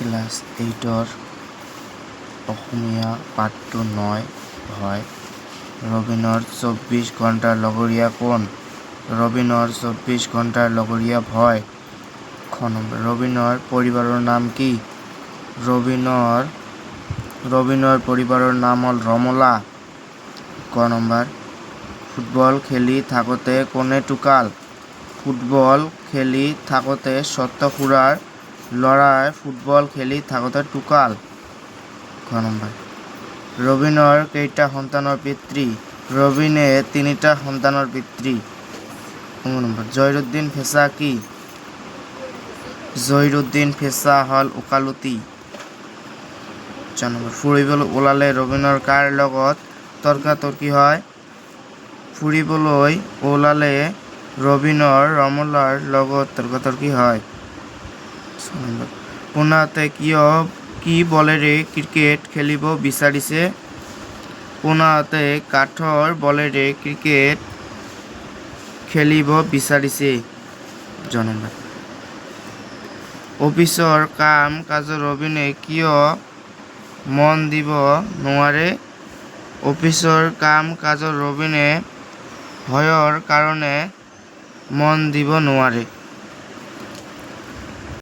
Class 8ৰ অসমীয়া পাঠটো 9 হয়। ৰবীনৰ 24 ঘণ্টাৰ লগৰীয়া কোন? ৰবীনৰ 24 ঘণ্টাৰ লগৰীয়া ভয়। খ নম্বৰ ৰবীনৰ পৰিবাৰৰ নাম কি? ৰবীনৰ পৰিবাৰৰ নাম হ'ল ৰমলা। ক নম্বৰ ফুটবল খেলি থাকোঁতে কোনে টোকাল? ফুটবল খেলি থাকোঁতে সত্য খুৰাৰ ল'ৰাই ফুটবল খেলি থাকোঁতে টোকাল। খ নম্বৰ ৰবীনৰ কেইটা সন্তানৰ পিতৃ? ৰবীনে 3টা সন্তানৰ পিতৃ। জহিৰুদ্দিন ফেঁচা কি? জহিৰুদ্দিন ফেঁচা হ'ল ওকালতি। ফুৰিবলৈ ওলালে ৰবীনৰ কাৰ লগত তৰ্কাতৰ্কি হয়? ফুৰিবলৈ ওলালে ৰবীনৰ ৰমলাৰ লগত তৰ্কাতৰ্কি হয়। পোনাহঁতে কি বলেৰে ক্ৰিকেট খেলিব বিচাৰিছে? পোনাহঁতে কাঠৰ বলেৰে ক্ৰিকেট খেলিব বিচাৰিছে। অফিচৰ কাম কাজত ৰবীনে কিয় মন দিব নোৱাৰে? অফিচৰ কাম কাজত ৰবীনে ভয়ৰ কাৰণে মন দিব নোৱাৰে।